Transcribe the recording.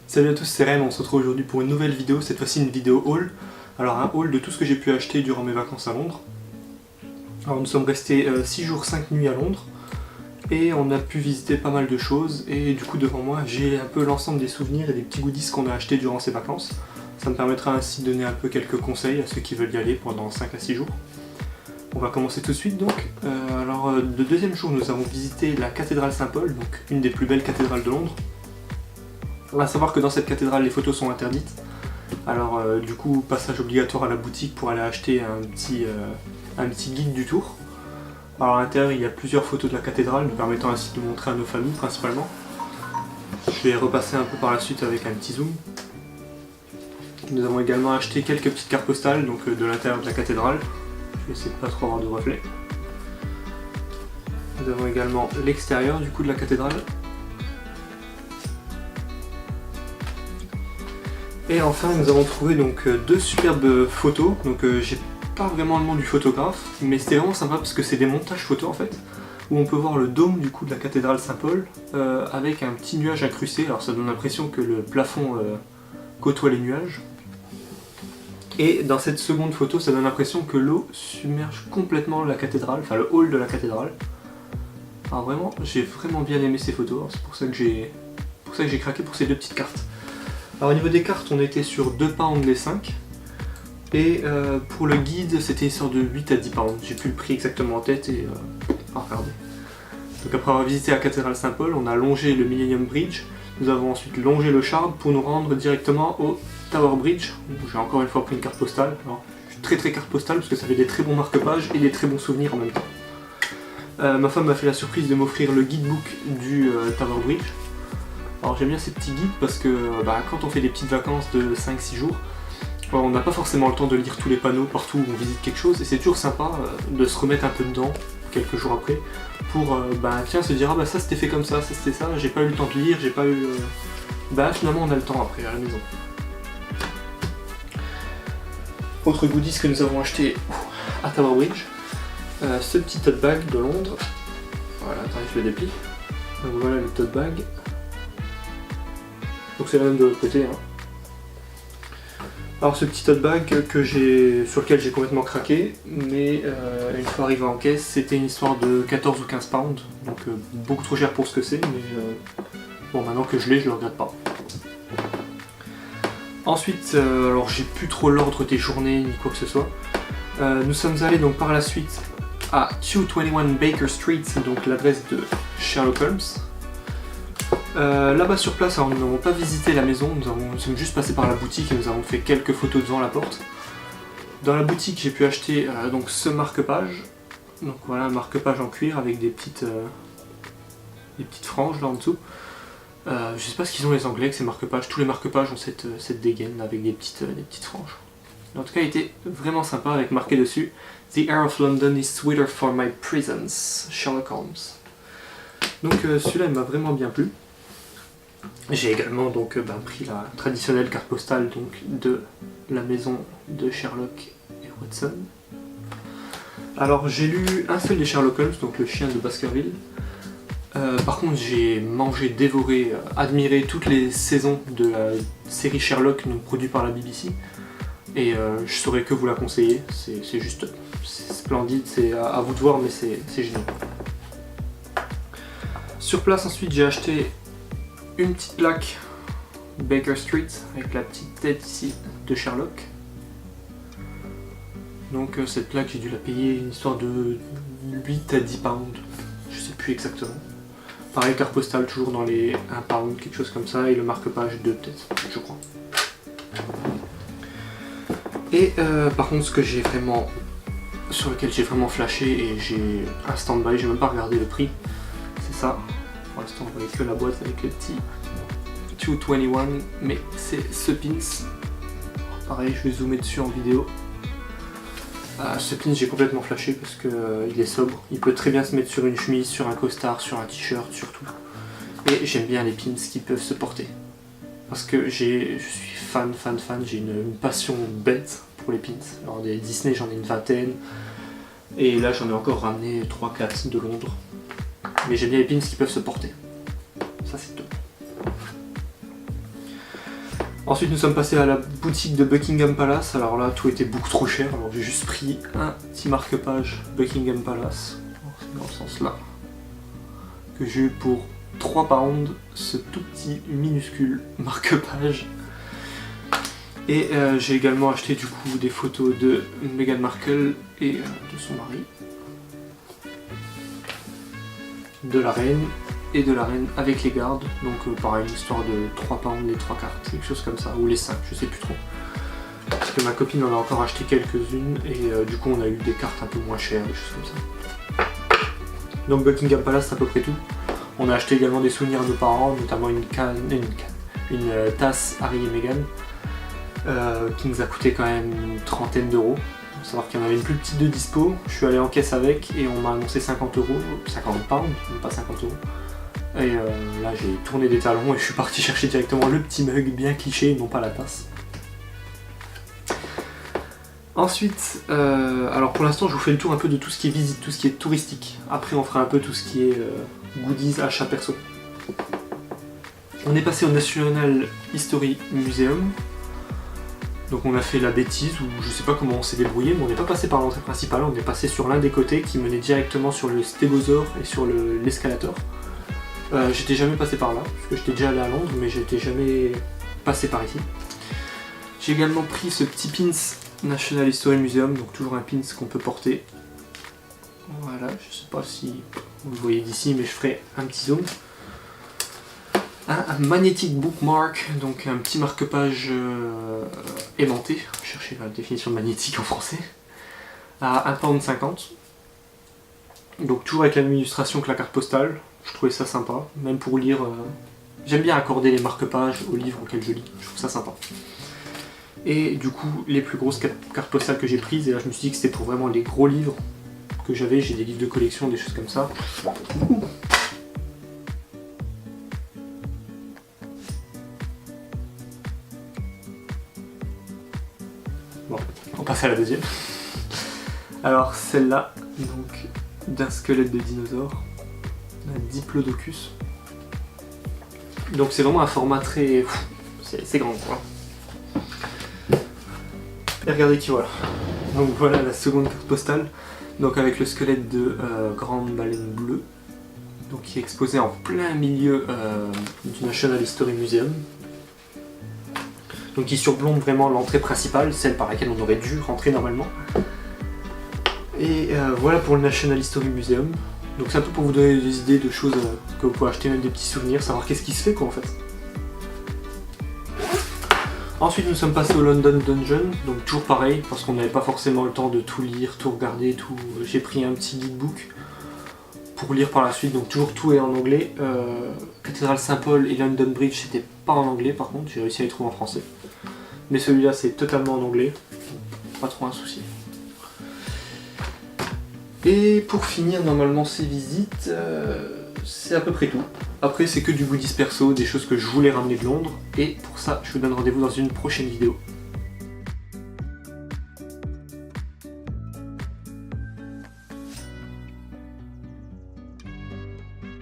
Salut à tous, c'est Ren, on se retrouve aujourd'hui pour une nouvelle vidéo, cette fois-ci une vidéo haul. Alors un haul de tout ce que j'ai pu acheter durant mes vacances à Londres. Alors nous sommes restés 6 jours 5 nuits à Londres et on a pu visiter pas mal de choses et du coup devant moi j'ai un peu l'ensemble des souvenirs et des petits goodies qu'on a achetés durant ces vacances. Ça me permettra ainsi de donner un peu quelques conseils à ceux qui veulent y aller pendant 5 à 6 jours. On va commencer tout de suite donc. Le deuxième jour nous avons visité la cathédrale Saint-Paul, donc une des plus belles cathédrales de Londres. On va savoir que dans cette cathédrale les photos sont interdites. Alors du coup passage obligatoire à la boutique pour aller acheter un petit guide du tour. Alors à l'intérieur il y a plusieurs photos de la cathédrale nous permettant ainsi de montrer à nos familles principalement. Je vais repasser un peu par la suite avec un petit zoom. Nous avons également acheté quelques petites cartes postales donc de l'intérieur de la cathédrale. Je vais essayer de pas trop avoir de reflets. Nous avons également l'extérieur du coup de la cathédrale. Et enfin nous avons trouvé donc deux superbes photos, donc j'ai pas vraiment le nom du photographe, mais c'était vraiment sympa parce que c'est des montages photos en fait, où on peut voir le dôme du coup de la cathédrale Saint-Paul avec un petit nuage incrusté, alors ça donne l'impression que le plafond côtoie les nuages. Et dans cette seconde photo ça donne l'impression que l'eau submerge complètement la cathédrale, enfin le hall de la cathédrale. Alors vraiment, j'ai vraiment bien aimé ces photos, c'est pour ça que j'ai craqué pour ces deux petites cartes. Alors au niveau des cartes, on était sur 2 pounds les 5. Et pour le guide, c'était une sorte de 8 à 10 pounds. J'ai plus le prix exactement en tête et à regarder. Donc après avoir visité la cathédrale Saint-Paul, on a longé le Millennium Bridge. Nous avons ensuite longé le Shard pour nous rendre directement au Tower Bridge, où j'ai encore une fois pris une carte postale. Alors, je suis très carte postale parce que ça fait des très bons marque-pages et des très bons souvenirs en même temps. Ma femme m'a fait la surprise de m'offrir le guidebook du Tower Bridge. Alors j'aime bien ces petits guides parce que quand on fait des petites vacances de 5-6 jours, on n'a pas forcément le temps de lire tous les panneaux partout où on visite quelque chose et c'est toujours sympa de se remettre un peu dedans quelques jours après pour se dire ah ça c'était fait comme ça c'était ça, j'ai pas eu le temps de lire, j'ai pas eu... finalement on a le temps après à la maison. Autre goodies que nous avons acheté à Tower Bridge, ce petit tote bag de Londres. Voilà, attendez je le déplie. Donc voilà le tote bag. Donc c'est la même de l'autre côté. Alors ce petit tote bag sur lequel j'ai complètement craqué, mais une fois arrivé en caisse, c'était une histoire de 14 ou 15 pounds, donc beaucoup trop cher pour ce que c'est, mais bon maintenant que je l'ai, je le regrette pas. Ensuite, alors j'ai plus trop l'ordre des journées ni quoi que ce soit. Nous sommes allés donc par la suite à 221 Baker Street, donc l'adresse de Sherlock Holmes. Là-bas sur place, alors, nous n'avons pas visité la maison, nous sommes juste passés par la boutique et nous avons fait quelques photos devant la porte. Dans la boutique, j'ai pu acheter donc ce marque-page. Donc voilà, un marque-page en cuir avec des petites franges là en dessous. Je sais pas ce qu'ils ont les Anglais avec ces marque-pages. Tous les marque-pages ont cette dégaine avec des petites franges. En tout cas, il était vraiment sympa avec marqué dessus The Air of London is sweeter for my presence, Sherlock Holmes. Donc celui-là, il m'a vraiment bien plu. J'ai également donc pris la traditionnelle carte postale donc, de la maison de Sherlock et Watson. Alors j'ai lu un seul des Sherlock Holmes, donc le chien de Baskerville. Par contre j'ai mangé, dévoré, admiré toutes les saisons de la série Sherlock donc, produite par la BBC. Et je saurais que vous la conseiller, c'est juste splendide, c'est à vous de voir mais c'est génial. Sur place ensuite j'ai acheté une petite plaque Baker Street avec la petite tête ici de Sherlock. Donc cette plaque j'ai dû la payer une histoire de 8 à 10 pounds, je sais plus exactement. Pareil carte postale toujours dans les 1 pound, quelque chose comme ça, et le marque-page 2 peut-être, je crois. Et par contre sur lequel j'ai vraiment flashé et j'ai un stand-by, j'ai même pas regardé le prix, c'est ça. Pour l'instant on voyait que la boîte avec le petit 221, mais c'est ce pins. Pareil, je vais zoomer dessus en vidéo. Ce pins j'ai complètement flashé parce qu'il est sobre. Il peut très bien se mettre sur une chemise, sur un costard, sur un t-shirt, sur tout. Et j'aime bien les pins qui peuvent se porter. Parce que je suis fan, j'ai une passion bête pour les pins. Alors des Disney j'en ai une vingtaine. Et là j'en ai encore ramené 3-4 de Londres. Mais j'aime bien les pins qui peuvent se porter. Ça c'est top. Ensuite nous sommes passés à la boutique de Buckingham Palace, alors là tout était beaucoup trop cher, alors j'ai juste pris un petit marque-page Buckingham Palace, c'est dans ce sens là, que j'ai eu pour 3 pounds, ce tout petit minuscule marque-page. Et j'ai également acheté du coup des photos de Meghan Markle et de son mari, de la reine et de la reine avec les gardes, donc pareil, une histoire de 3 pounds les 3 cartes, quelque chose comme ça, ou les 5, je sais plus trop. Parce que ma copine en a encore acheté quelques-unes et du coup on a eu des cartes un peu moins chères, des choses comme ça. Donc Buckingham Palace c'est à peu près tout. On a acheté également des souvenirs à nos parents, notamment une tasse Harry et Meghan, qui nous a coûté quand même une trentaine d'euros. Il faut savoir qu'il y en avait une plus petite de dispo, je suis allé en caisse avec et on m'a annoncé 50 pounds, même pas 50 euros. Et là j'ai tourné des talons et je suis parti chercher directement le petit mug bien cliché, non pas la tasse. Ensuite, alors pour l'instant je vous fais le tour un peu de tout ce qui est visite, tout ce qui est touristique. Après on fera un peu tout ce qui est goodies, achats perso. On est passé au National History Museum. Donc on a fait la bêtise, ou je sais pas comment on s'est débrouillé, mais on n'est pas passé par l'entrée principale, on est passé sur l'un des côtés qui menait directement sur le stégosaure et sur l'escalator. J'étais jamais passé par là, parce que j'étais déjà allé à Londres, mais j'étais jamais passé par ici. J'ai également pris ce petit pins National History Museum, donc toujours un pins qu'on peut porter. Voilà, je sais pas si vous le voyez d'ici, mais je ferai un petit zoom. Un magnetic bookmark, donc un petit marque-page aimanté, cherchez la définition de magnétique en français, à 1,50 £. Donc toujours avec la même illustration que la carte postale, je trouvais ça sympa, même pour lire, j'aime bien accorder les marque-pages aux livres auxquels je lis, je trouve ça sympa. Et du coup, les plus grosses cartes postales que j'ai prises, et là je me suis dit que c'était pour vraiment les gros livres que j'avais, j'ai des livres de collection, des choses comme ça. Bon, on passe à la deuxième. Alors celle-là, donc d'un squelette de dinosaure, un Diplodocus. Donc c'est vraiment un format très... c'est grand quoi. Et regardez qui voilà. Donc voilà la seconde carte postale, donc avec le squelette de grande baleine bleue, donc qui est exposé en plein milieu du National History Museum. Donc qui surplombe vraiment l'entrée principale, celle par laquelle on aurait dû rentrer normalement. Et voilà pour le National History Museum. Donc c'est un peu pour vous donner des idées de choses que vous pouvez acheter, même des petits souvenirs, savoir qu'est-ce qui se fait quoi en fait. Ensuite nous sommes passés au London Dungeon, donc toujours pareil, parce qu'on n'avait pas forcément le temps de tout lire, tout regarder, tout. J'ai pris un petit guidebook pour lire par la suite, donc toujours tout est en anglais. Cathédrale Saint-Paul et London Bridge c'était pas en anglais par contre, j'ai réussi à les trouver en français. Mais celui-là c'est totalement en anglais, donc pas trop un souci. Et pour finir normalement ces visites, c'est à peu près tout. Après c'est que du goodies perso, des choses que je voulais ramener de Londres, et pour ça je vous donne rendez-vous dans une prochaine vidéo.